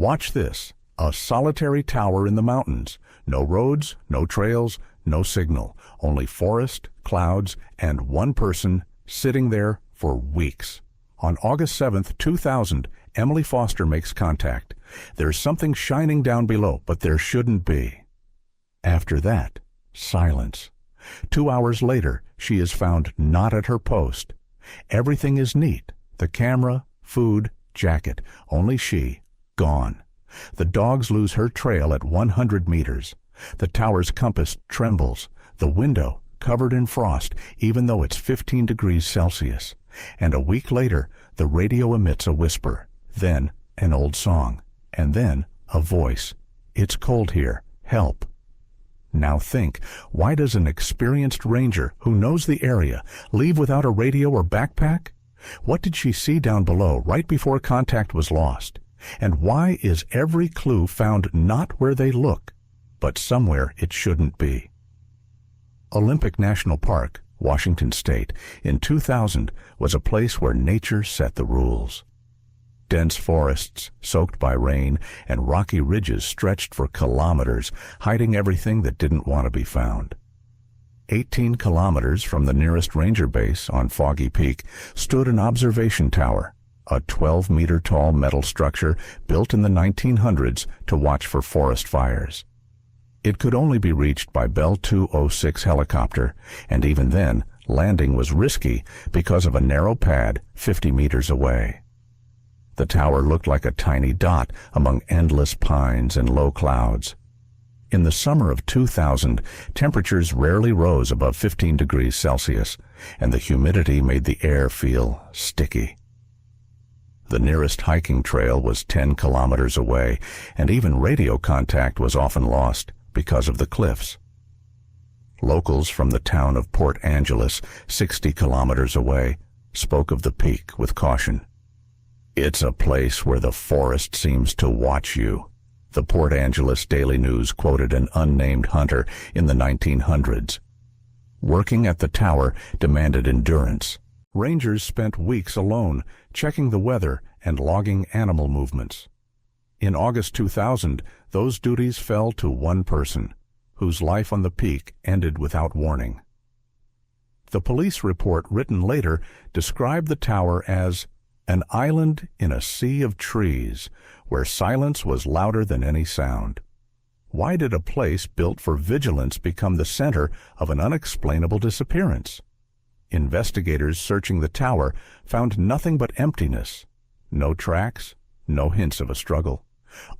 Watch this. A solitary tower in the mountains. No roads, no trails, no signal. Only forest, clouds, and one person sitting there for weeks. On August 7th, 2000, Emily Foster makes contact. There's something shining down below, but there shouldn't be. After that, silence. 2 hours later, she is found not at her post. Everything is neat. The camera, food, jacket. Only she, gone. The dogs lose her trail at 100 meters. The tower's compass trembles. The window covered in frost, even though it's 15 degrees Celsius. And a week later, the radio emits a whisper, then an old song, and then a voice. It's cold here. Help. Now think, why does an experienced ranger who knows the area leave without a radio or backpack? What did she see down below right before contact was lost? And why is every clue found not where they look, but somewhere it shouldn't be? Olympic National Park, Washington State, in 2000 was a place where nature set the rules. Dense forests, soaked by rain, and rocky ridges stretched for kilometers, hiding everything that didn't want to be found. 18 kilometers from the nearest ranger base on Foggy Peak stood an observation tower, a 12-meter-tall metal structure built in the 1900s to watch for forest fires. It could only be reached by Bell 206 helicopter, and even then, landing was risky because of a narrow pad 50 meters away. The tower looked like a tiny dot among endless pines and low clouds. In the summer of 2000, temperatures rarely rose above 15 degrees Celsius, and the humidity made the air feel sticky. The nearest hiking trail was 10 kilometers away, and even radio contact was often lost because of the cliffs. Locals from the town of Port Angeles, 60 kilometers away, spoke of the peak with caution. "It's a place where the forest seems to watch you," the Port Angeles Daily News quoted an unnamed hunter in the 1900s. Working at the tower demanded endurance. Rangers spent weeks alone, checking the weather and logging animal movements. In August 2000, those duties fell to one person, whose life on the peak ended without warning. The police report written later described the tower as an island in a sea of trees, where silence was louder than any sound. Why did a place built for vigilance become the center of an unexplainable disappearance? Investigators searching the tower found nothing but emptiness. No tracks, no hints of a struggle.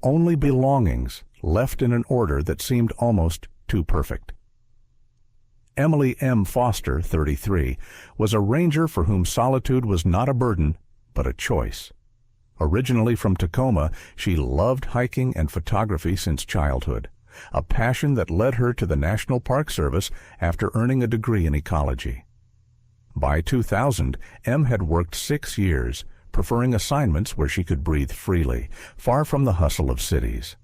Only belongings left in an order that seemed almost too perfect. Emily M. Foster, 33, was a ranger for whom solitude was not a burden, but a choice. Originally from Tacoma, she loved hiking and photography since childhood, a passion that led her to the National Park Service after earning a degree in ecology. By 2000, Em had worked 6 years, preferring assignments where she could breathe freely, far from the hustle of cities.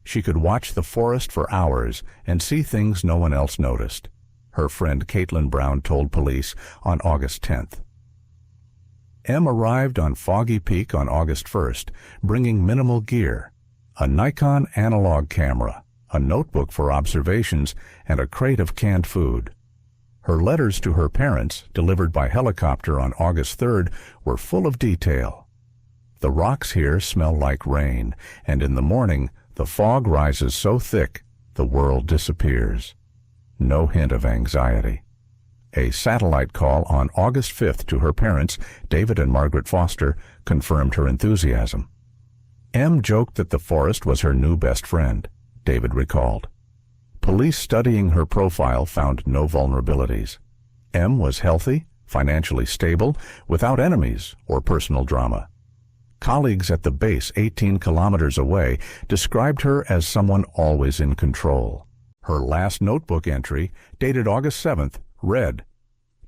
She could watch the forest for hours and see things no one else noticed, her friend Caitlin Brown told police on August 10th. Em arrived on Foggy Peak on August 1st, bringing minimal gear, a Nikon analog camera, a notebook for observations, and a crate of canned food. Her letters to her parents, delivered by helicopter on August 3rd, were full of detail. "The rocks here smell like rain, and in the morning the fog rises so thick the world disappears." No hint of anxiety. A satellite call on August 5th to her parents, David and Margaret Foster, confirmed her enthusiasm. Em joked that the forest was her new best friend, David recalled. Police studying her profile found no vulnerabilities. Em was healthy, financially stable, without enemies or personal drama. Colleagues at the base 18 kilometers away described her as someone always in control. Her last notebook entry, dated August 7th, read,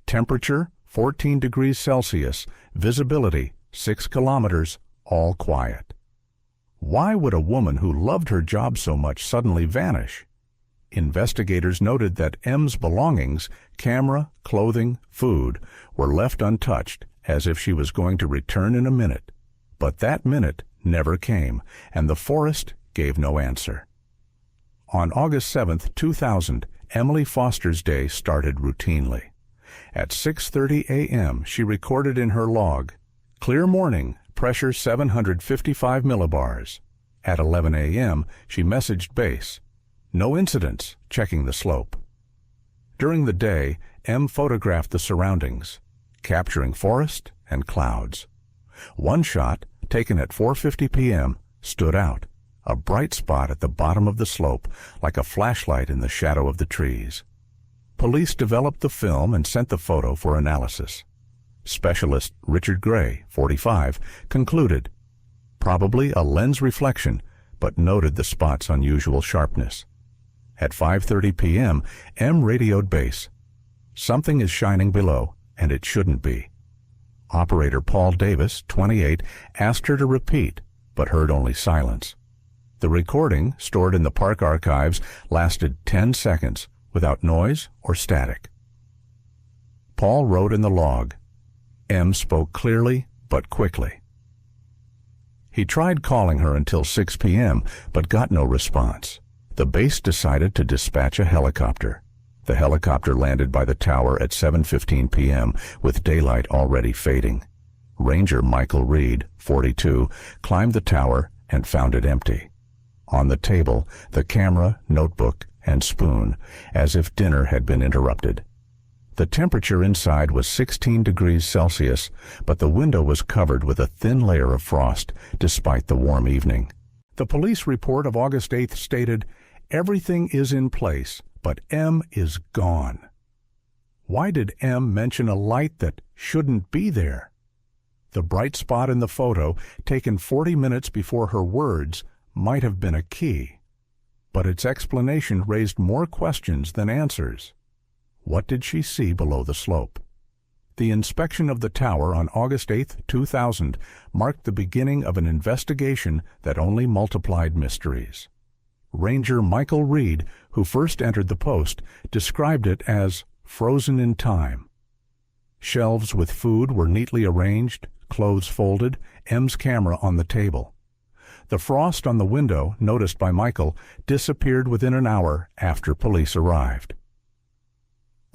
"Temperature 14 degrees Celsius, visibility 6 kilometers, all quiet." Why would a woman who loved her job so much suddenly vanish? Investigators noted that Em's belongings, camera, clothing, food, were left untouched, as if she was going to return in a minute. But that minute never came, and the forest gave no answer. On August 7, 2000, Emily Foster's day started routinely. At 6:30 a.m., she recorded in her log, "Clear morning, pressure 755 millibars." At 11 a.m., she messaged base, "No incidents," checking the slope. During the day, M photographed the surroundings, capturing forest and clouds. One shot, taken at 4:50 p.m., stood out, a bright spot at the bottom of the slope, like a flashlight in the shadow of the trees. Police developed the film and sent the photo for analysis. Specialist Richard Gray, 45, concluded, probably a lens reflection, but noted the spot's unusual sharpness. At 5:30 p.m., M radioed base. "Something is shining below, and it shouldn't be." Operator Paul Davis, 28, asked her to repeat, but heard only silence. The recording, stored in the park archives, lasted 10 seconds, without noise or static. Paul wrote in the log, "M spoke clearly, but quickly." He tried calling her until 6 p.m., but got no response. The base decided to dispatch a helicopter. The helicopter landed by the tower at 7:15 p.m., with daylight already fading. Ranger Michael Reed, 42, climbed the tower and found it empty. On the table, the camera, notebook, and spoon, as if dinner had been interrupted. The temperature inside was 16 degrees Celsius, but the window was covered with a thin layer of frost, despite the warm evening. The police report of August 8th stated, "Everything is in place, but M is gone." Why did M mention a light that shouldn't be there? The bright spot in the photo, taken 40 minutes before her words, might have been a key. But its explanation raised more questions than answers. What did she see below the slope? The inspection of the tower on August 8, 2000, marked the beginning of an investigation that only multiplied mysteries. Ranger Michael Reed, who first entered the post, described it as frozen in time. Shelves with food were neatly arranged, clothes folded, M's camera on the table. The frost on the window, noticed by Michael, disappeared within an hour after police arrived.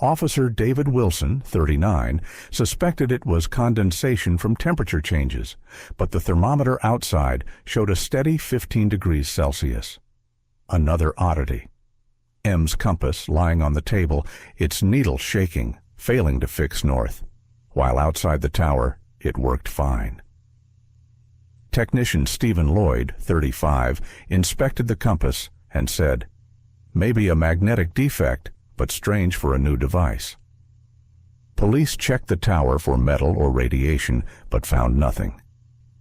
Officer David Wilson, 39, suspected it was condensation from temperature changes, but the thermometer outside showed a steady 15 degrees Celsius. Another oddity. M's compass lying on the table, its needle shaking, failing to fix north, while outside the tower it worked fine. Technician Stephen Lloyd, 35, inspected the compass and said, "Maybe a magnetic defect, but strange for a new device." Police checked the tower for metal or radiation, but found nothing.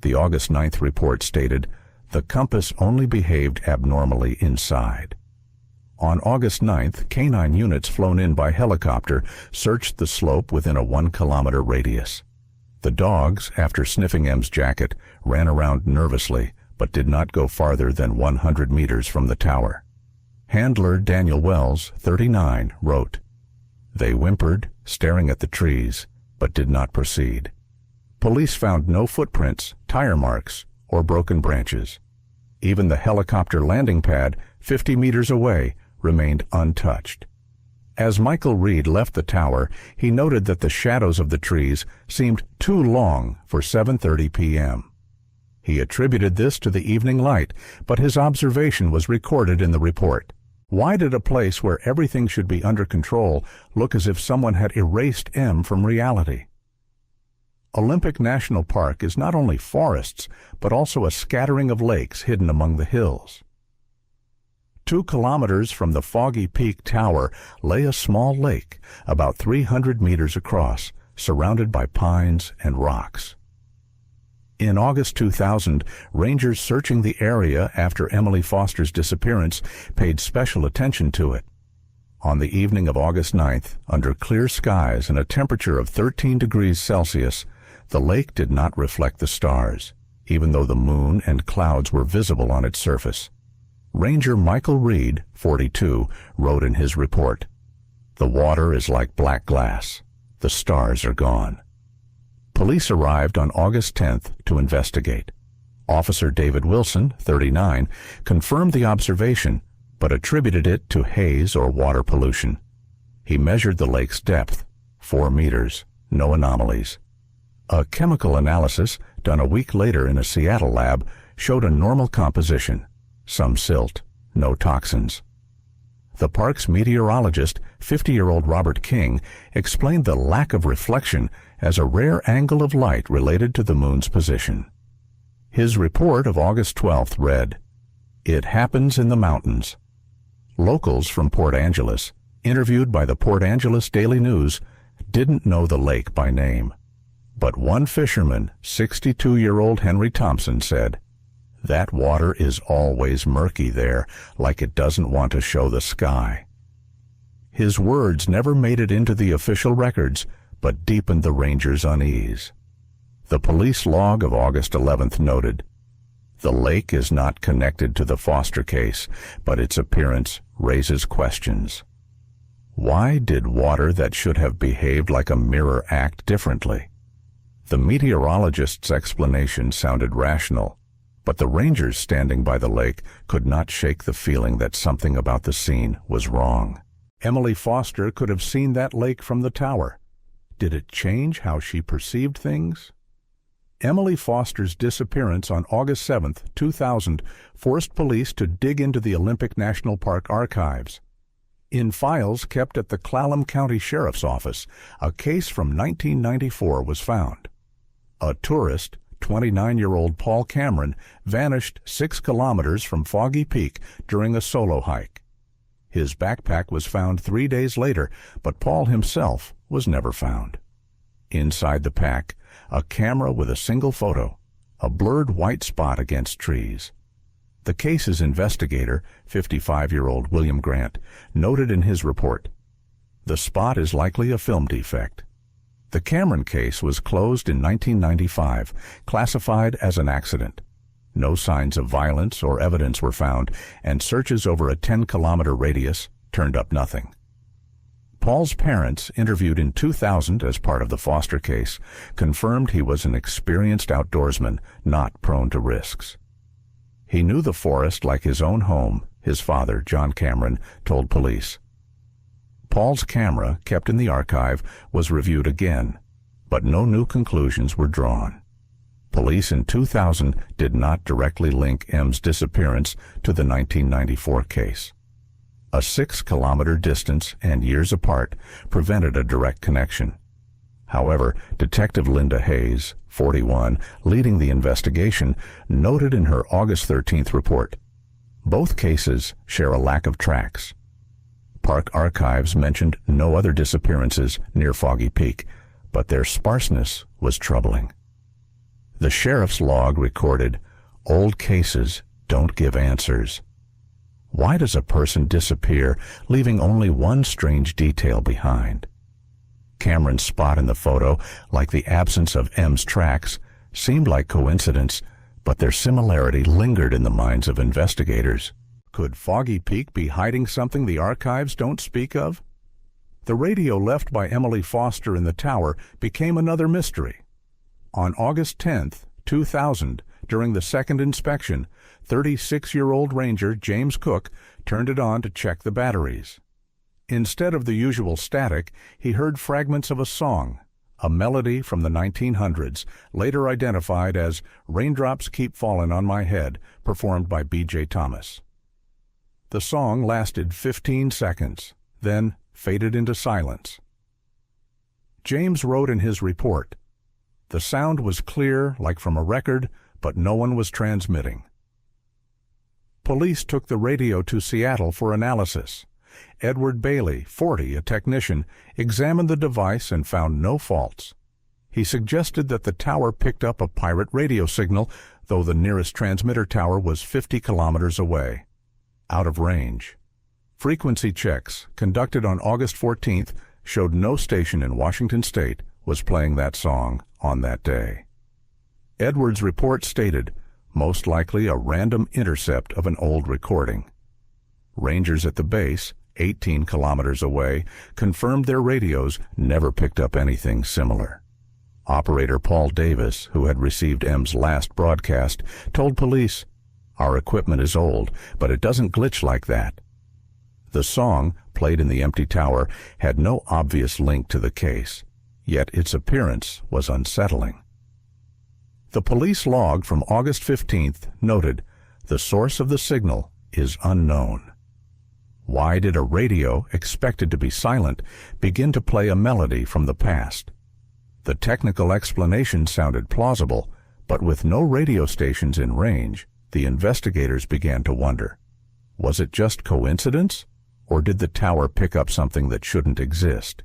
The August 9th report stated, "The compass only behaved abnormally inside." On August 9th, canine units flown in by helicopter searched the slope within a 1-kilometer radius. The dogs, after sniffing M's jacket, ran around nervously, but did not go farther than 100 meters from the tower. Handler Daniel Wells, 39, wrote, "They whimpered, staring at the trees, but did not proceed." Police found no footprints, tire marks, or broken branches. Even the helicopter landing pad, 50 meters away, remained untouched. As Michael Reed left the tower, he noted that the shadows of the trees seemed too long for 7:30 p.m. He attributed this to the evening light, but his observation was recorded in the report. Why did a place where everything should be under control look as if someone had erased M from reality? Olympic National Park is not only forests, but also a scattering of lakes hidden among the hills. 2 kilometers from the Foggy Peak Tower lay a small lake, about 300 meters across, surrounded by pines and rocks. In August 2000, rangers searching the area after Emily Foster's disappearance paid special attention to it. On the evening of August 9th, under clear skies and a temperature of 13 degrees Celsius, the lake did not reflect the stars, even though the moon and clouds were visible on its surface. Ranger Michael Reed, 42, wrote in his report, "The water is like black glass. The stars are gone." Police arrived on August 10th to investigate. Officer David Wilson, 39, confirmed the observation, but attributed it to haze or water pollution. He measured the lake's depth, 4 meters, no anomalies. A chemical analysis done a week later in a Seattle lab showed a normal composition, some silt, no toxins. The park's meteorologist, 50-year-old Robert King, explained the lack of reflection as a rare angle of light related to the moon's position. His report of August 12th read, "It happens in the mountains." Locals from Port Angeles, interviewed by the Port Angeles Daily News, didn't know the lake by name. But one fisherman, 62-year-old Henry Thompson, said, "That water is always murky there, like it doesn't want to show the sky." His words never made it into the official records, but deepened the rangers' unease. The police log of August 11th noted, "The lake is not connected to the Foster case, but its appearance raises questions." Why did water that should have behaved like a mirror act differently? The meteorologist's explanation sounded rational, but the rangers standing by the lake could not shake the feeling that something about the scene was wrong. Emily Foster could have seen that lake from the tower. Did it change how she perceived things? Emily Foster's disappearance on August 7th, 2000, forced police to dig into the Olympic National Park archives. In files kept at the Clallam County Sheriff's Office, a case from 1994 was found. A tourist, 29-year-old Paul Cameron, vanished 6 kilometers from Foggy Peak during a solo hike. His backpack was found 3 days later, but Paul himself was never found. Inside the pack, a camera with a single photo, a blurred white spot against trees. The case's investigator, 55-year-old William Grant, noted in his report, "The spot is likely a film defect." The Cameron case was closed in 1995, classified as an accident. No signs of violence or evidence were found, and searches over a 10-kilometer radius turned up nothing. Paul's parents, interviewed in 2000 as part of the Foster case, confirmed he was an experienced outdoorsman, not prone to risks. He knew the forest like his own home, his father, John Cameron, told police. Paul's camera, kept in the archive, was reviewed again, but no new conclusions were drawn. Police in 2000 did not directly link M's disappearance to the 1994 case. A 6-kilometer distance and years apart prevented a direct connection. However, Detective Linda Hayes, 41, leading the investigation, noted in her August 13th report, "Both cases share a lack of tracks." Park archives mentioned no other disappearances near Foggy Peak, but their sparseness was troubling. The sheriff's log recorded, "Old cases don't give answers." Why does a person disappear, leaving only one strange detail behind? Cameron's spot in the photo, like the absence of M's tracks, seemed like coincidence, but their similarity lingered in the minds of investigators. Could Foggy Peak be hiding something the archives don't speak of? The radio left by Emily Foster in the tower became another mystery. On August 10th, 2000, during the second inspection, 36-year-old ranger James Cook turned it on to check the batteries. Instead of the usual static, he heard fragments of a song, a melody from the 1900s, later identified as "Raindrops Keep Fallin' on My Head," performed by B.J. Thomas. The song lasted 15 seconds, then faded into silence. James wrote in his report, "The sound was clear, like from a record, but no one was transmitting." Police took the radio to Seattle for analysis. Edward Bailey, 40, a technician, examined the device and found no faults. He suggested that the tower picked up a pirate radio signal, though the nearest transmitter tower was 50 kilometers away, out of range. Frequency checks, conducted on August 14th, showed no station in Washington state was playing that song on that day. Edwards' report stated, most likely a random intercept of an old recording. Rangers at the base, 18 kilometers away, confirmed their radios never picked up anything similar. Operator Paul Davis, who had received M's last broadcast, told police, "Our equipment is old, but it doesn't glitch like that." The song, played in the empty tower, had no obvious link to the case, yet its appearance was unsettling. The police log from August 15th noted, "The source of the signal is unknown." Why did a radio, expected to be silent, begin to play a melody from the past? The technical explanation sounded plausible, but with no radio stations in range, the investigators began to wonder. Was it just coincidence, or did the tower pick up something that shouldn't exist?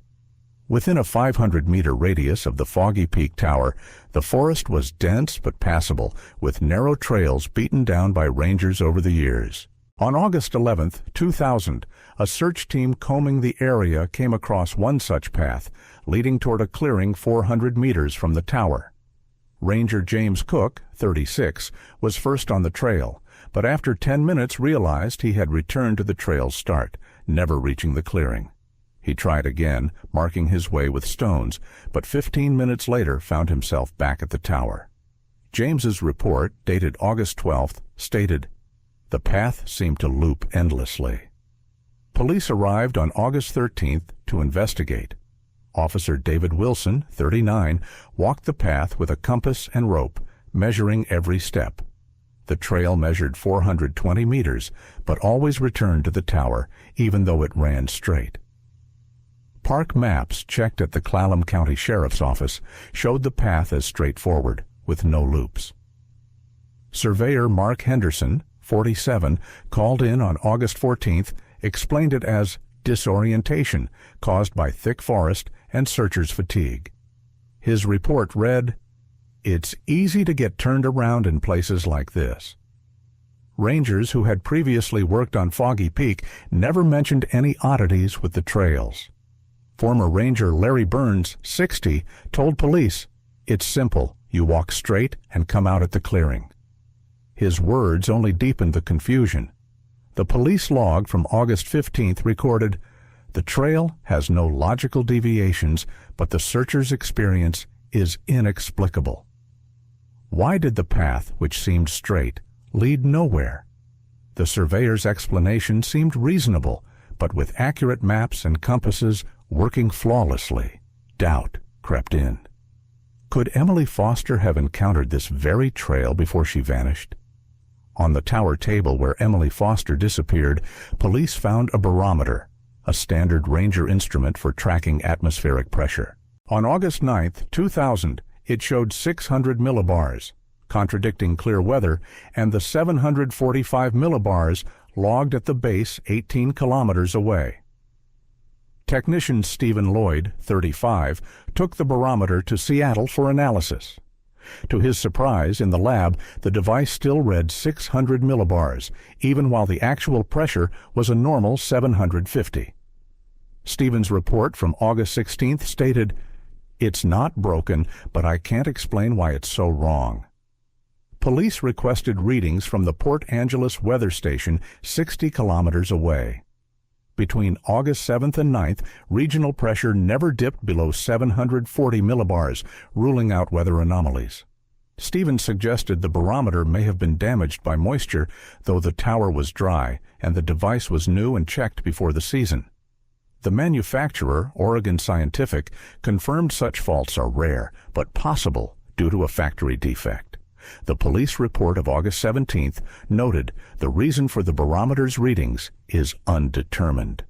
Within a 500-meter radius of the Foggy Peak Tower, the forest was dense but passable, with narrow trails beaten down by rangers over the years. On August 11, 2000, a search team combing the area came across one such path, leading toward a clearing 400 meters from the tower. Ranger James Cook, 36, was first on the trail, but after 10 minutes realized he had returned to the trail's start, never reaching the clearing. He tried again, marking his way with stones, but 15 minutes later found himself back at the tower. James's report, dated August 12th, stated, "The path seemed to loop endlessly." Police arrived on August 13th to investigate. Officer David Wilson, 39, walked the path with a compass and rope, measuring every step. The trail measured 420 meters, but always returned to the tower, even though it ran straight. Park maps checked at the Clallam County Sheriff's Office showed the path as straightforward, with no loops. Surveyor Mark Henderson, 47, called in on August 14th, explained it as disorientation caused by thick forest and searchers' fatigue. His report read, "It's easy to get turned around in places like this." Rangers who had previously worked on Foggy Peak never mentioned any oddities with the trails. Former Ranger Larry Burns, 60, told police, "It's simple. You walk straight and come out at the clearing." His words only deepened the confusion. The police log from August 15th recorded, "The trail has no logical deviations, but the searcher's experience is inexplicable." Why did the path, which seemed straight, lead nowhere? The surveyor's explanation seemed reasonable, but with accurate maps and compasses working flawlessly, doubt crept in. Could Emily Foster have encountered this very trail before she vanished? On the tower table where Emily Foster disappeared, police found a barometer, a standard ranger instrument for tracking atmospheric pressure. On August 9th, 2000, it showed 600 millibars, contradicting clear weather, and the 745 millibars logged at the base 18 kilometers away. Technician Stephen Lloyd, 35, took the barometer to Seattle for analysis. To his surprise, in the lab, the device still read 600 millibars, even while the actual pressure was a normal 750. Stephen's report from August 16th stated, "It's not broken, but I can't explain why it's so wrong." Police requested readings from the Port Angeles weather station 60 kilometers away. Between August 7th and 9th, regional pressure never dipped below 740 millibars, ruling out weather anomalies. Stevens suggested the barometer may have been damaged by moisture, though the tower was dry and the device was new and checked before the season. The manufacturer, Oregon Scientific, confirmed such faults are rare, but possible due to a factory defect. The police report of August 17th noted the reason for the barometer's readings is undetermined.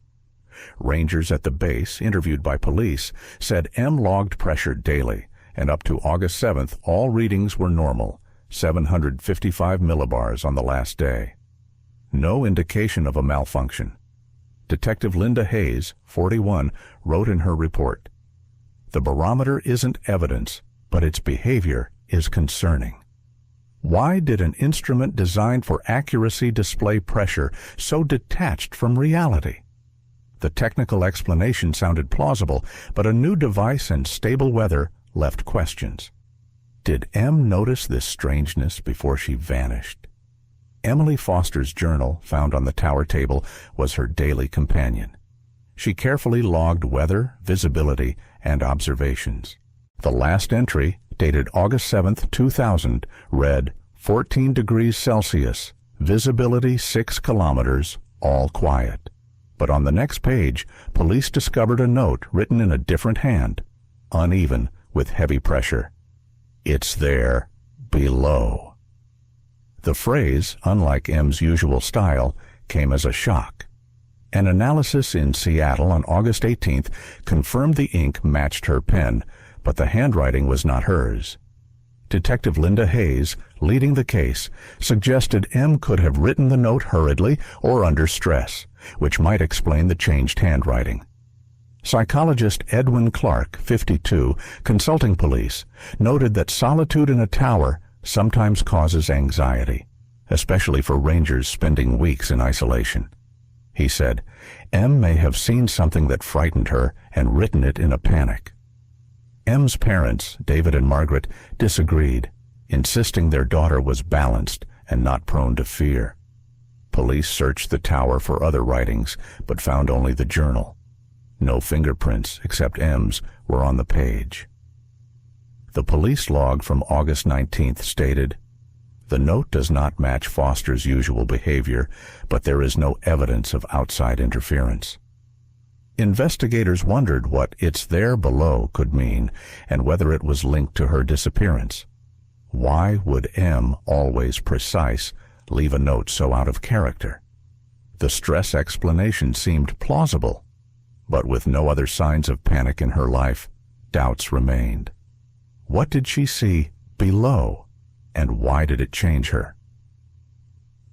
Rangers at the base, interviewed by police, said M logged pressure daily, and up to August 7th all readings were normal, 755 millibars on the last day. No indication of a malfunction. Detective Linda Hayes, 41, wrote in her report, "The barometer isn't evidence, but its behavior is concerning." Why did an instrument designed for accuracy display pressure so detached from reality? The technical explanation sounded plausible, but a new device and stable weather left questions. Did M notice this strangeness before she vanished? Emily Foster's journal, found on the tower table, was her daily companion. She carefully logged weather, visibility, and observations. The last entry, dated August 7, 2000, read 14 degrees Celsius, visibility 6 kilometers, all quiet. But on the next page, police discovered a note written in a different hand, uneven, with heavy pressure. It's there, below. The phrase, unlike M's usual style, came as a shock. An analysis in Seattle on August 18th confirmed the ink matched her pen, but the handwriting was not hers. Detective Linda Hayes, leading the case, suggested M could have written the note hurriedly or under stress, which might explain the changed handwriting. Psychologist Edwin Clark, 52, consulting police, noted that solitude in a tower sometimes causes anxiety, especially for rangers spending weeks in isolation. He said, M may have seen something that frightened her and written it in a panic. M's parents, David and Margaret, disagreed, insisting their daughter was balanced and not prone to fear. Police searched the tower for other writings, but found only the journal. No fingerprints, except M's, were on the page. The police log from August 19th stated, "The note does not match Foster's usual behavior, but there is no evidence of outside interference." Investigators wondered what "it's there below" could mean and whether it was linked to her disappearance. Why would M, always precise, leave a note so out of character? The stress explanation seemed plausible, but with no other signs of panic in her life, doubts remained. What did she see below, and why did it change her?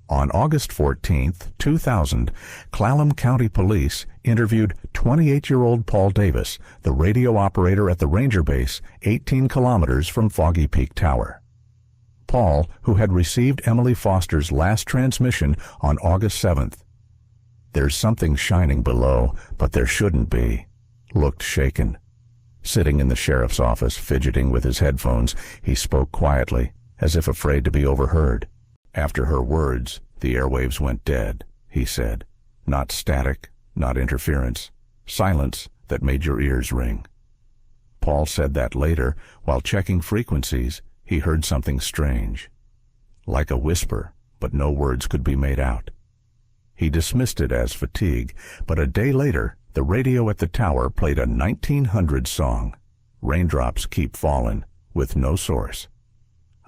On August 14th, 2000, Clallam County Police interviewed 28-year-old Paul Davis, the radio operator at the Ranger Base 18 kilometers from Foggy Peak Tower. Paul, who had received Emily Foster's last transmission on August 7th, "There's something shining below, but there shouldn't be," looked shaken. Sitting in the sheriff's office, fidgeting with his headphones, he spoke quietly, as if afraid to be overheard. After her words, the airwaves went dead, he said. Not static, not interference. Silence that made your ears ring. Paul said that later, while checking frequencies, he heard something strange. Like a whisper, but no words could be made out. He dismissed it as fatigue, but a day later, the radio at the tower played a 1900 song, "Raindrops Keep Fallin'," with no source.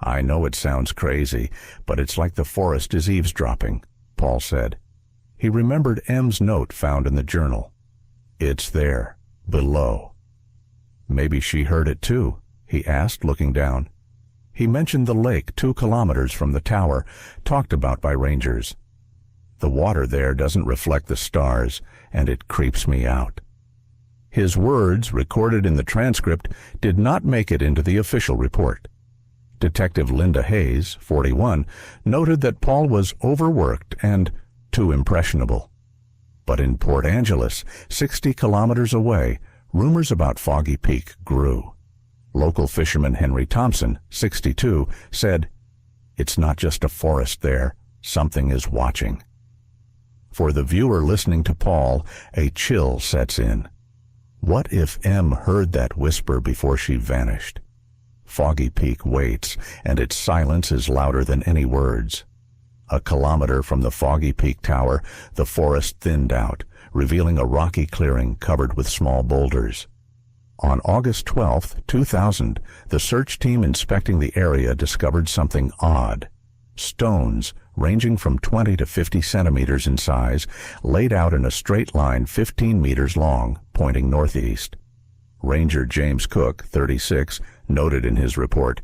"I know it sounds crazy, but it's like the forest is eavesdropping," Paul said. He remembered M's note found in the journal. "It's there, below." Maybe she heard it too, he asked, looking down. He mentioned the lake 2 kilometers from the tower, talked about by rangers. "The water there doesn't reflect the stars, and it creeps me out." His words, recorded in the transcript, did not make it into the official report. Detective Linda Hayes, 41, noted that Paul was overworked and too impressionable. But in Port Angeles, 60 kilometers away, rumors about Foggy Peak grew. Local fisherman Henry Thompson, 62, said, "It's not just a forest there, something is watching." For the viewer listening to Paul, a chill sets in. What if M heard that whisper before she vanished? Foggy Peak waits, and its silence is louder than any words. A kilometer from the Foggy Peak Tower, the forest thinned out, revealing a rocky clearing covered with small boulders. On August 12, 2000, the search team inspecting the area discovered something odd. Stones, ranging from 20 to 50 centimeters in size, laid out in a straight line 15 meters long, pointing northeast. Ranger James Cook, 36, noted in his report,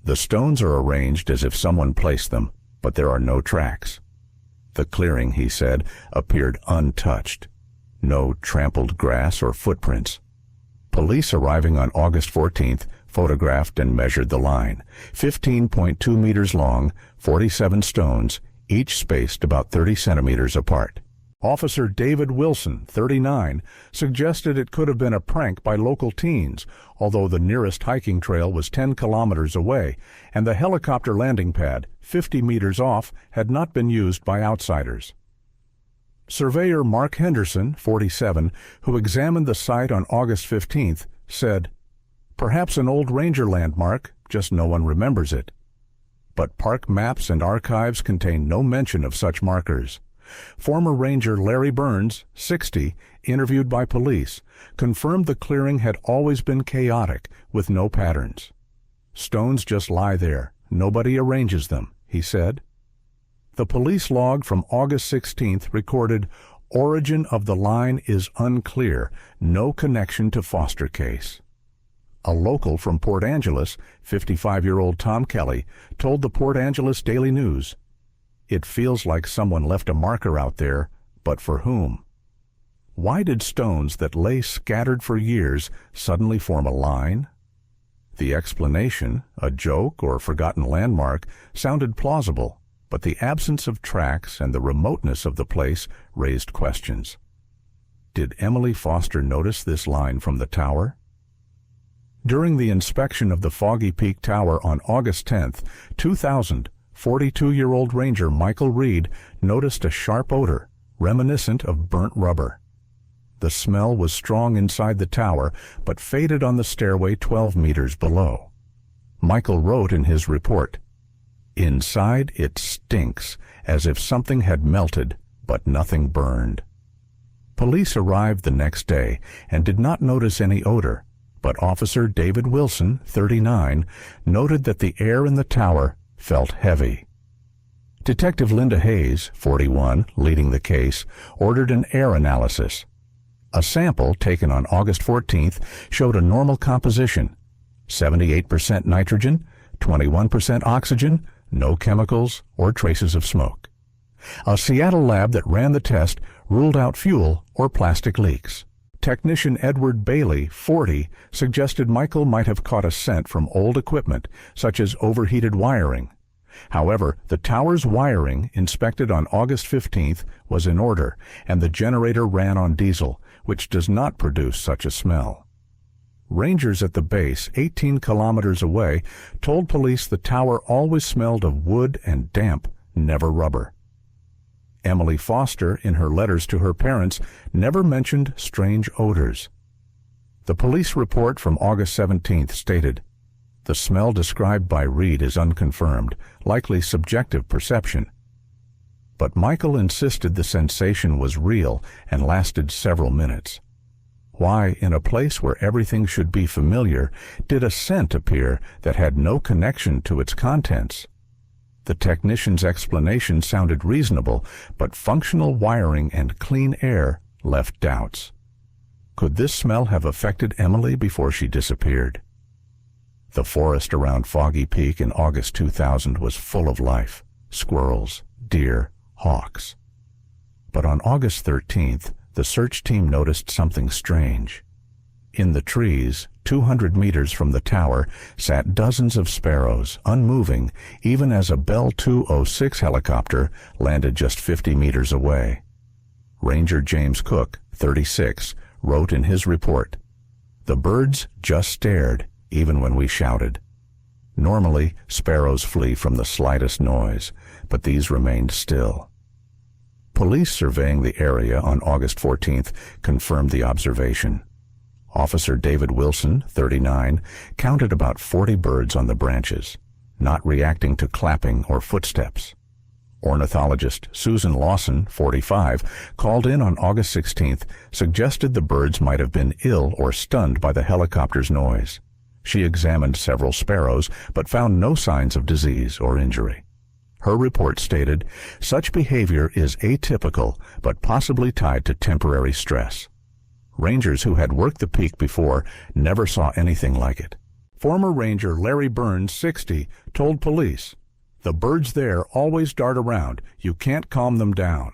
"The stones are arranged as if someone placed them, but there are no tracks." The clearing, he said, appeared untouched. No trampled grass or footprints. Police arriving on August 14th photographed and measured the line, 15.2 meters long, 47 stones, each spaced about 30 centimeters apart. Officer David Wilson, 39, suggested it could have been a prank by local teens, although the nearest hiking trail was 10 kilometers away, and the helicopter landing pad, 50 meters off, had not been used by outsiders. Surveyor Mark Henderson, 47, who examined the site on August 15th, said, Perhaps an old ranger landmark, just no one remembers it. But park maps and archives contain no mention of such markers. Former ranger Larry Burns, 60, interviewed by police, confirmed the clearing had always been chaotic, with no patterns. "Stones just lie there. Nobody arranges them," he said. The police log from August 16th recorded, "Origin of the line is unclear. No connection to Foster case." A local from Port Angeles, 55-year-old Tom Kelly, told the Port Angeles Daily News, "It feels like someone left a marker out there, but for whom? Why did stones that lay scattered for years suddenly form a line?" The explanation, a joke or forgotten landmark, sounded plausible, but the absence of tracks and the remoteness of the place raised questions. Did Emily Foster notice this line from the tower? During the inspection of the Foggy Peak Tower on August 10, 2000, 42-year-old ranger Michael Reed noticed a sharp odor, reminiscent of burnt rubber. The smell was strong inside the tower, but faded on the stairway 12 meters below. Michael wrote in his report, "Inside it stinks, as if something had melted, but nothing burned." Police arrived the next day and did not notice any odor, but Officer David Wilson, 39, noted that the air in the tower felt heavy. Detective Linda Hayes, 41, leading the case, ordered an air analysis. A sample taken on August 14th showed a normal composition, 78% nitrogen, 21% oxygen, no chemicals or traces of smoke. A Seattle lab that ran the test ruled out fuel or plastic leaks. Technician Edward Bailey, 40, suggested Michael might have caught a scent from old equipment, such as overheated wiring. However, the tower's wiring, inspected on August 15th, was in order, and the generator ran on diesel, which does not produce such a smell. Rangers at the base, 18 kilometers away, told police the tower always smelled of wood and damp, never rubber. Emily Foster, in her letters to her parents, never mentioned strange odors. The police report from August 17th stated, "The smell described by Reed is unconfirmed, likely subjective perception." But Michael insisted the sensation was real and lasted several minutes. Why, in a place where everything should be familiar, did a scent appear that had no connection to its contents? The technician's explanation sounded reasonable, but functional wiring and clean air left doubts. Could this smell have affected Emily before she disappeared? The forest around Foggy Peak in August 2000 was full of life: squirrels, deer, hawks. But on August 13th, the search team noticed something strange. In the trees, 200 meters from the tower, sat dozens of sparrows, unmoving, even as a Bell 206 helicopter landed just 50 meters away. Ranger James Cook, 36, wrote in his report, "The birds just stared, even when we shouted." Normally, sparrows flee from the slightest noise, but these remained still. Police surveying the area on August 14th confirmed the observation. Officer David Wilson, 39, counted about 40 birds on the branches, not reacting to clapping or footsteps. Ornithologist Susan Lawson, 45, called in on August 16th, suggested the birds might have been ill or stunned by the helicopter's noise. She examined several sparrows, but found no signs of disease or injury. Her report stated, "Such behavior is atypical, but possibly tied to temporary stress." Rangers who had worked the peak before never saw anything like it. Former ranger Larry Burns, 60, told police, "The birds there always dart around. You can't calm them down."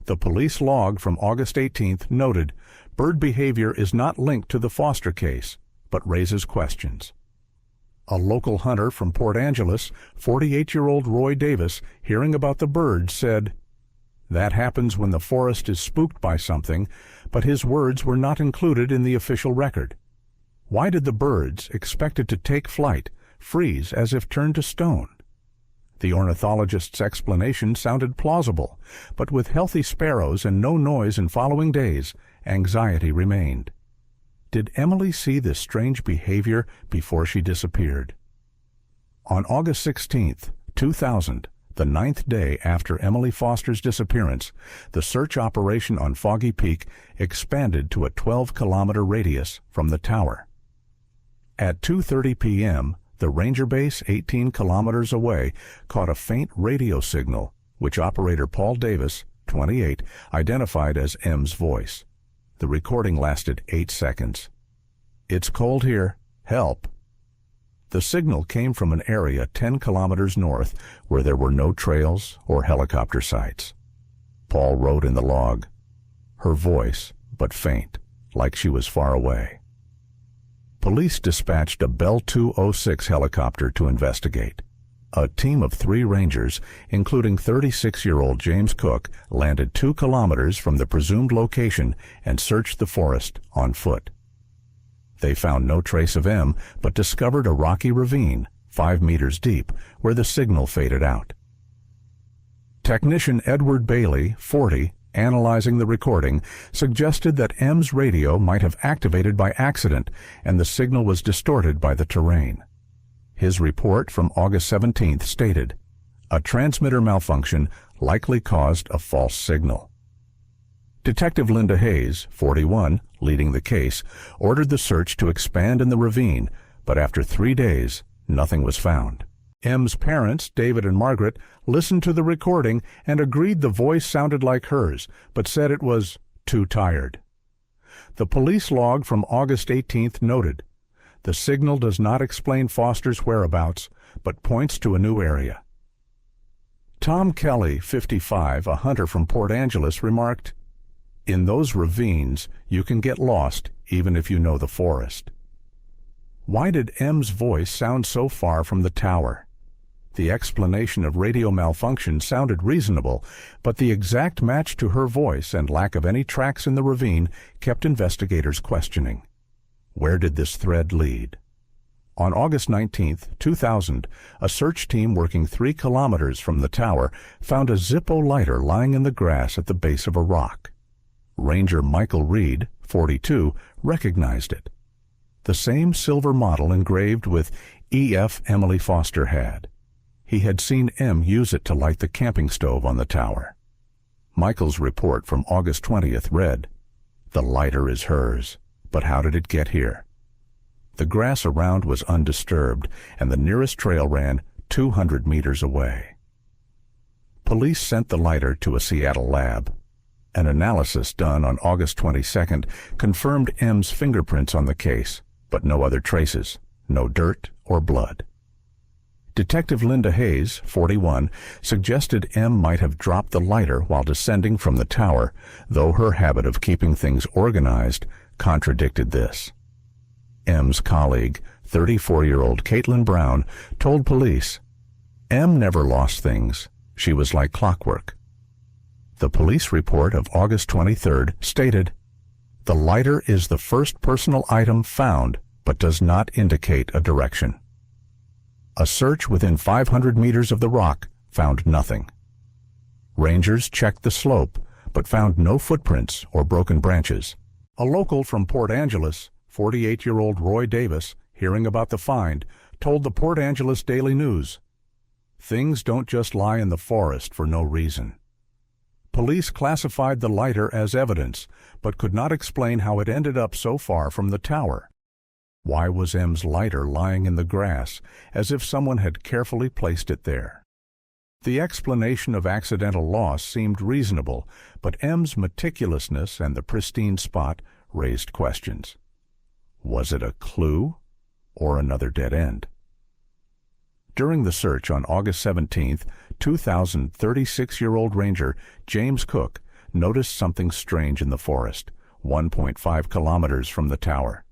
The police log from August 18th noted, "Bird behavior is not linked to the Foster case, but raises questions." A local hunter from Port Angeles, 48-year-old Roy Davis, hearing about the birds, said, "That happens when the forest is spooked by something," but his words were not included in the official record. Why did the birds, expected to take flight, freeze as if turned to stone? The ornithologist's explanation sounded plausible, but with healthy sparrows and no noise in following days, anxiety remained. Did Emily see this strange behavior before she disappeared? On August 16, 2000, the 9th day after Emily Foster's disappearance, the search operation on Foggy Peak expanded to a 12-kilometer radius from the tower. At 2:30 p.m., the ranger base 18 kilometers away caught a faint radio signal, which operator Paul Davis, 28, identified as M's voice. The recording lasted 8 seconds. "It's cold here. Help." The signal came from an area 10 kilometers north where there were no trails or helicopter sites. Paul wrote in the log, "Her voice, but faint, like she was far away." Police dispatched a Bell 206 helicopter to investigate. A team of 3 rangers, including 36-year-old James Cook, landed 2 kilometers from the presumed location and searched the forest on foot. They found no trace of M, but discovered a rocky ravine, 5 meters deep, where the signal faded out. Technician Edward Bailey, 40, analyzing the recording, suggested that M's radio might have activated by accident and the signal was distorted by the terrain. His report from August 17th stated, "A transmitter malfunction likely caused a false signal." Detective Linda Hayes, 41, leading the case, ordered the search to expand in the ravine, but after 3 days, nothing was found. M's parents, David and Margaret, listened to the recording and agreed the voice sounded like hers, but said it was too tired. The police log from August 18th noted, "The signal does not explain Foster's whereabouts, but points to a new area." Tom Kelly, 55, a hunter from Port Angeles, remarked, "In those ravines, you can get lost even if you know the forest." Why did M's voice sound so far from the tower? The explanation of radio malfunction sounded reasonable, but the exact match to her voice and lack of any tracks in the ravine kept investigators questioning. Where did this thread lead? On August 19, 2000, a search team working 3 kilometers from the tower found a Zippo lighter lying in the grass at the base of a rock. Ranger Michael Reed, 42, recognized it. The same silver model engraved with E.F. Emily Foster had. He had seen M use it to light the camping stove on the tower. Michael's report from August 20th read, "The lighter is hers, but how did it get here?" The grass around was undisturbed, and the nearest trail ran 200 meters away. Police sent the lighter to a Seattle lab. An analysis done on August 22nd confirmed M's fingerprints on the case, but no other traces, no dirt or blood. Detective Linda Hayes, 41, suggested M might have dropped the lighter while descending from the tower, though her habit of keeping things organized contradicted this. M's colleague, 34-year-old Caitlin Brown, told police, "M never lost things. She was like clockwork." The police report of August 23rd stated, "The lighter is the first personal item found, but does not indicate a direction." A search within 500 meters of the rock found nothing. Rangers checked the slope, but found no footprints or broken branches. A local from Port Angeles, 48-year-old Roy Davis, hearing about the find, told the Port Angeles Daily News, "Things don't just lie in the forest for no reason." Police classified the lighter as evidence, but could not explain how it ended up so far from the tower. Why was M's lighter lying in the grass, as if someone had carefully placed it there? The explanation of accidental loss seemed reasonable, but M's meticulousness and the pristine spot raised questions. Was it a clue or another dead end? During the search on August 17th, 36-year-old Ranger James Cook noticed something strange in the forest, 1.5 kilometers from the tower.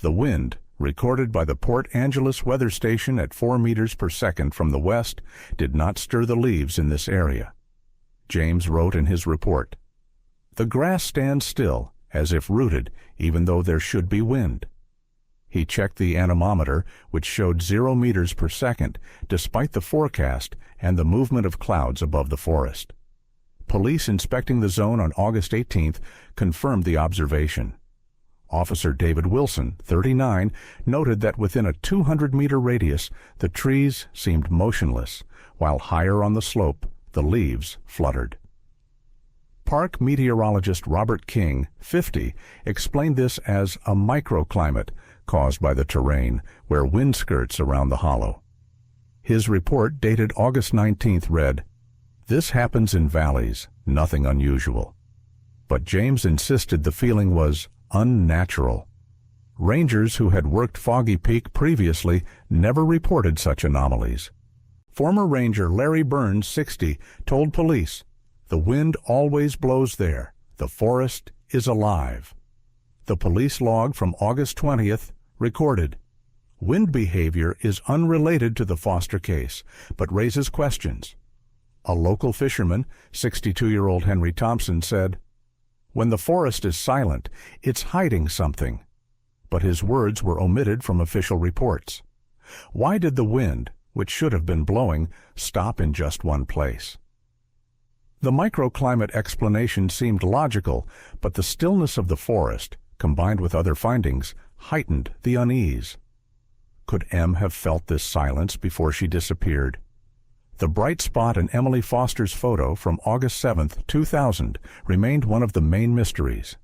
The wind, recorded by the Port Angeles weather station at 4 meters per second from the west, did not stir the leaves in this area. James wrote in his report, "The grass stands still, as if rooted, even though there should be wind." He checked the anemometer, which showed 0 meters per second, despite the forecast and the movement of clouds above the forest. Police inspecting the zone on August 18th confirmed the observation. Officer David Wilson, 39, noted that within a 200-meter radius, the trees seemed motionless, while higher on the slope, the leaves fluttered. Park meteorologist Robert King, 50, explained this as a microclimate caused by the terrain, where wind skirts around the hollow. His report, dated August 19th, read, "This happens in valleys, nothing unusual." But James insisted the feeling was unnatural. Rangers who had worked Foggy Peak previously never reported such anomalies. Former ranger Larry Burns, 60, told police, "The wind always blows there. The forest is alive." The police log from August 20th recorded, "Wind behavior is unrelated to the Foster case, but raises questions." A local fisherman, 62-year-old Henry Thompson, said, "When the forest is silent, it's hiding something." But his words were omitted from official reports. Why did the wind, which should have been blowing, stop in just one place? The microclimate explanation seemed logical, but the stillness of the forest, combined with other findings, heightened the unease. Could M have felt this silence before she disappeared? The bright spot in Emily Foster's photo from August 7, 2000, remained one of the main mysteries.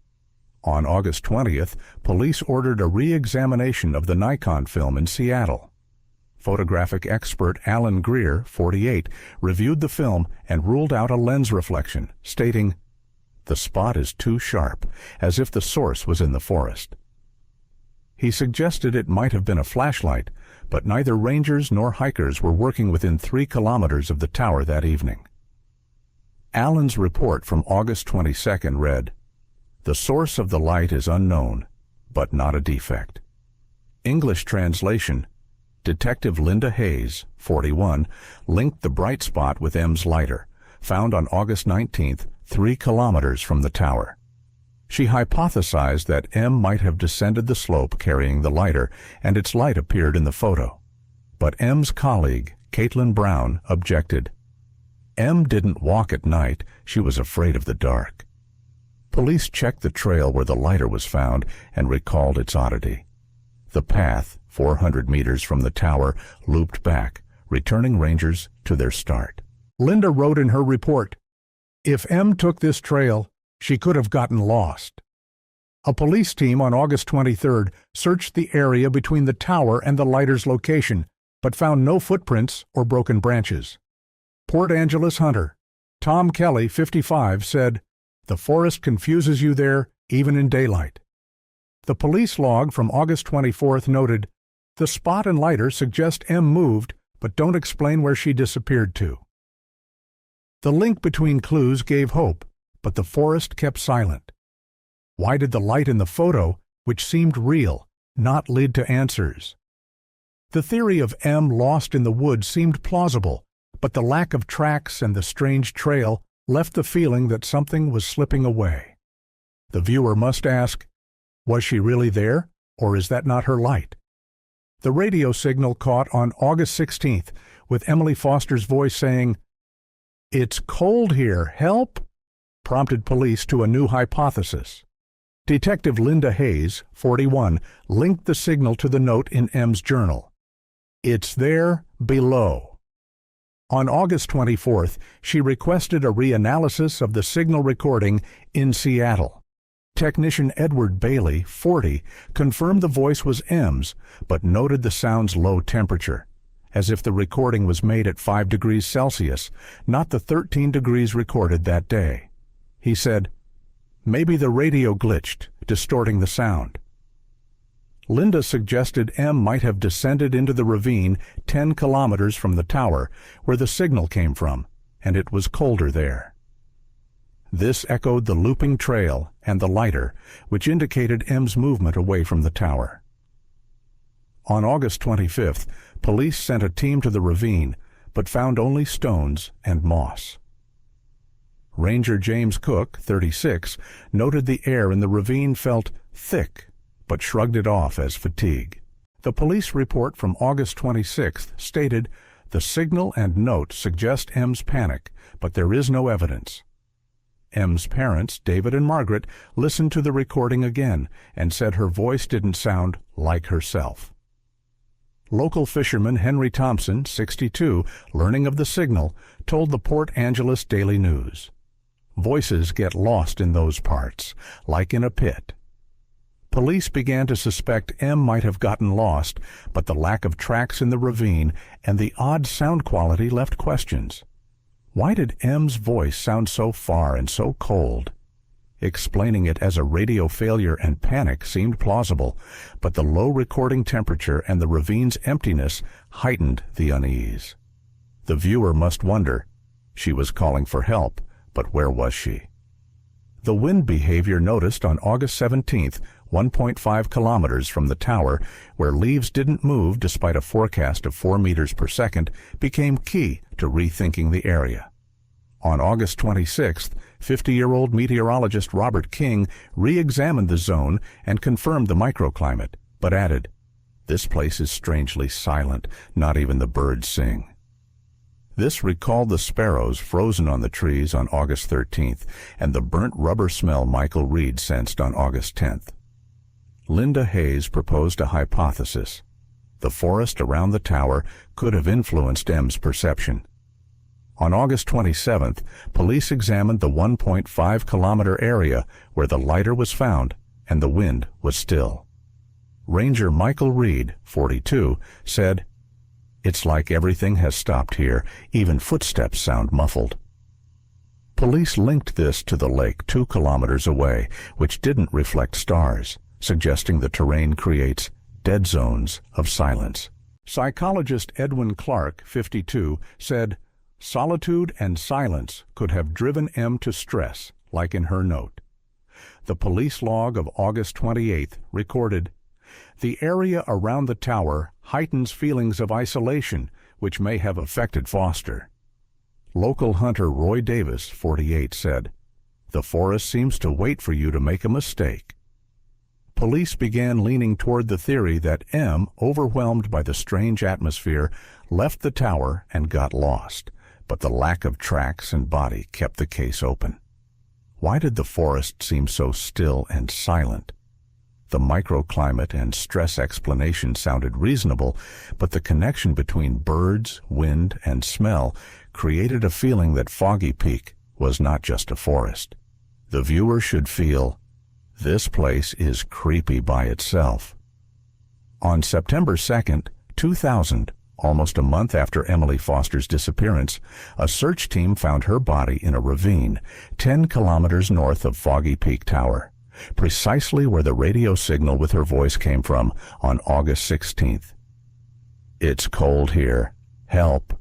On August 20th, police ordered a re-examination of the Nikon film in Seattle. Photographic expert Alan Greer, 48, reviewed the film and ruled out a lens reflection, stating, "The spot is too sharp, as if the source was in the forest." He suggested it might have been a flashlight, but neither rangers nor hikers were working within 3 kilometers of the tower that evening. Alan's report from August 22nd read, "The source of the light is unknown, but not a defect." English translation, Detective Linda Hayes, 41, linked the bright spot with M's lighter, found on August 19th, 3 kilometers from the tower. She hypothesized that M might have descended the slope carrying the lighter, and its light appeared in the photo. But M's colleague, Caitlin Brown, objected. M didn't walk at night, she was afraid of the dark. Police checked the trail where the lighter was found and recalled its oddity. The path, 400 meters from the tower, looped back, returning rangers to their start. Linda wrote in her report, "If M took this trail, she could have gotten lost." A police team on August 23rd searched the area between the tower and the lighter's location, but found no footprints or broken branches. Port Angeles hunter Tom Kelly, 55, said, "The forest confuses you there, even in daylight." The police log from August 24th noted, "The spot and lighter suggest M moved, but don't explain where she disappeared to." The link between clues gave hope, but the forest kept silent. Why did the light in the photo, which seemed real, not lead to answers? The theory of M lost in the woods seemed plausible, but the lack of tracks and the strange trail left the feeling that something was slipping away. The viewer must ask, was she really there, or is that not her light? The radio signal caught on August 16th, with Emily Foster's voice saying, "It's cold here, help," prompted police to a new hypothesis. Detective Linda Hayes, 41, linked the signal to the note in M's journal. "It's there, below." On August 24th, she requested a reanalysis of the signal recording in Seattle. Technician Edward Bailey, 40, confirmed the voice was M's, but noted the sound's low temperature, as if the recording was made at 5 degrees Celsius, not the 13 degrees recorded that day. He said, "Maybe the radio glitched, distorting the sound." Linda suggested M might have descended into the ravine 10 kilometers from the tower, where the signal came from, and it was colder there. This echoed the looping trail and the lighter, which indicated M's movement away from the tower. On August 25th, police sent a team to the ravine, but found only stones and moss. Ranger James Cook, 36, noted the air in the ravine felt thick, but shrugged it off as fatigue. The police report from August 26th stated, "The signal and note suggest M's panic, but there is no evidence." M's parents, David and Margaret, listened to the recording again and said her voice didn't sound like herself. Local fisherman Henry Thompson, 62, learning of the signal, told the Port Angeles Daily News, "Voices get lost in those parts, like in a pit." Police began to suspect M might have gotten lost, but the lack of tracks in the ravine and the odd sound quality left questions. Why did M's voice sound so far and so cold? Explaining it as a radio failure and panic seemed plausible, but the low recording temperature and the ravine's emptiness heightened the unease. The viewer must wonder. She was calling for help, but where was she? The wind behavior noticed on August 17th, 1.5 kilometers from the tower, where leaves didn't move despite a forecast of 4 meters per second, became key to rethinking the area. On August 26th, 50-year-old meteorologist Robert King re-examined the zone and confirmed the microclimate, but added, "This place is strangely silent, not even the birds sing." This recalled the sparrows frozen on the trees on August 13th and the burnt rubber smell Michael Reed sensed on August 10th. Linda Hayes proposed a hypothesis. The forest around the tower could have influenced M's perception. On August 27th, police examined the 1.5-kilometer area where the lighter was found and the wind was still. Ranger Michael Reed, 42, said, "It's like everything has stopped here. Even footsteps sound muffled." Police linked this to the lake 2 kilometers away, which didn't reflect stars, suggesting the terrain creates dead zones of silence. Psychologist Edwin Clark, 52, said, "Solitude and silence could have driven M to stress, like in her note." The police log of August 28th recorded, "The area around the tower heightens feelings of isolation, which may have affected Foster." Local hunter Roy Davis, 48, said, "The forest seems to wait for you to make a mistake." Police began leaning toward the theory that M, overwhelmed by the strange atmosphere, left the tower and got lost, but the lack of tracks and body kept the case open. Why did the forest seem so still and silent? The microclimate and stress explanation sounded reasonable, but the connection between birds, wind, and smell created a feeling that Foggy Peak was not just a forest. The viewer should feel, "This place is creepy by itself." On September 2nd, 2000, almost a month after Emily Foster's disappearance, a search team found her body in a ravine 10 kilometers north of Foggy Peak Tower, precisely where the radio signal with her voice came from on August 16th. "It's cold here. Help."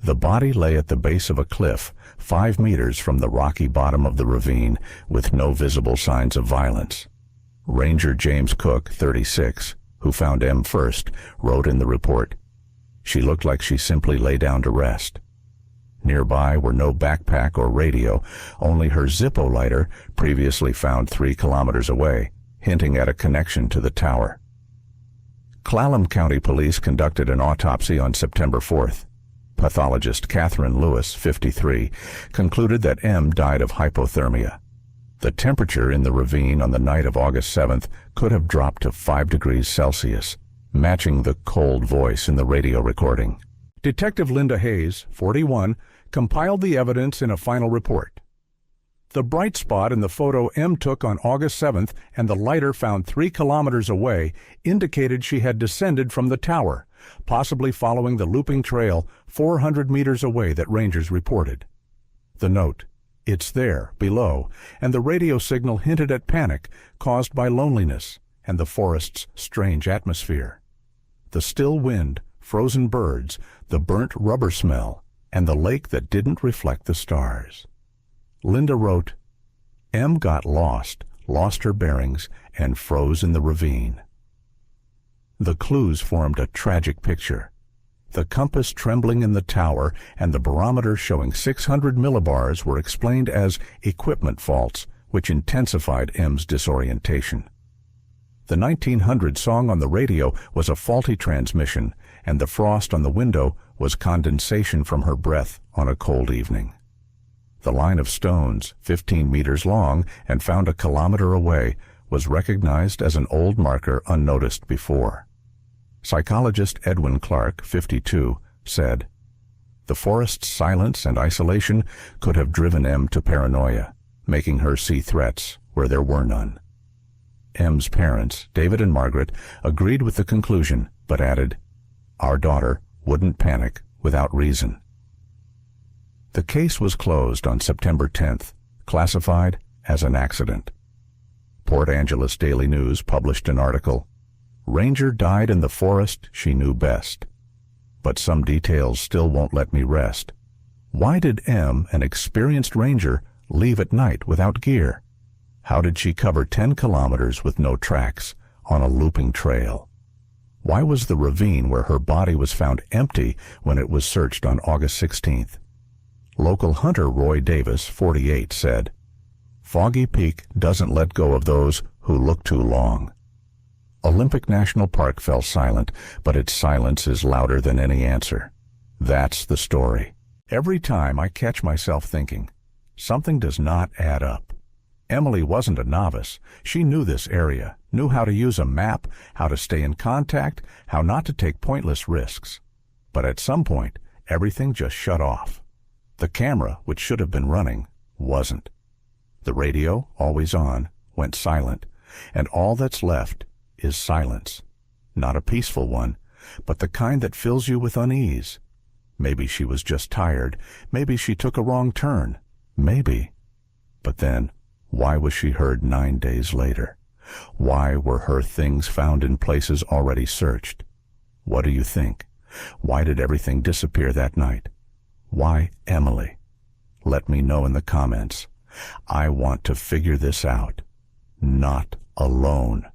The body lay at the base of a cliff, 5 meters from the rocky bottom of the ravine, with no visible signs of violence. Ranger James Cook, 36, who found M first, wrote in the report, "She looked like she simply lay down to rest." Nearby were no backpack or radio, only her Zippo lighter, previously found 3 kilometers away, hinting at a connection to the tower. Clallam County Police conducted an autopsy on September 4th. Pathologist Catherine Lewis, 53, concluded that M died of hypothermia. The temperature in the ravine on the night of August 7th could have dropped to 5 degrees Celsius, matching the cold voice in the radio recording. Detective Linda Hayes, 41, compiled the evidence in a final report. The bright spot in the photo M took on August 7th and the lighter found 3 kilometers away indicated she had descended from the tower, possibly following the looping trail 400 meters away that rangers reported. The note, "It's there, below," and the radio signal hinted at panic caused by loneliness and the forest's strange atmosphere. The still wind, frozen birds, the burnt rubber smell, and the lake that didn't reflect the stars. Linda wrote, "M got lost her bearings, and froze in the ravine." The clues formed a tragic picture. The compass trembling in the tower and the barometer showing 600 millibars were explained as equipment faults, which intensified M's disorientation. The 1900 song on the radio was a faulty transmission, and the frost on the window was condensation from her breath on a cold evening. The line of stones, 15 meters long and found a kilometer away, was recognized as an old marker unnoticed before. Psychologist Edwin Clark, 52, said, "The forest's silence and isolation could have driven M to paranoia, making her see threats where there were none." M's parents, David and Margaret, agreed with the conclusion, but added, "Our daughter wouldn't panic without reason." The case was closed on September 10th, classified as an accident. Port Angeles Daily News published an article, "Ranger died in the forest she knew best. But some details still won't let me rest. Why did M, an experienced ranger, leave at night without gear? How did she cover 10 kilometers with no tracks on a looping trail? Why was the ravine where her body was found empty when it was searched on August 16th? Local hunter Roy Davis, 48, said, "Foggy Peak doesn't let go of those who look too long." Olympic National Park fell silent, but its silence is louder than any answer. That's the story. Every time I catch myself thinking, something does not add up. Emily wasn't a novice. She knew this area, knew how to use a map, how to stay in contact, how not to take pointless risks. But at some point, everything just shut off. The camera, which should have been running, wasn't. The radio, always on, went silent, and all that's left is silence. Not a peaceful one, but the kind that fills you with unease. Maybe she was just tired. Maybe she took a wrong turn. Maybe. But then, why was she heard 9 days later? Why were her things found in places already searched? What do you think? Why did everything disappear that night? Why Emily? Let me know in the comments. I want to figure this out. Not alone.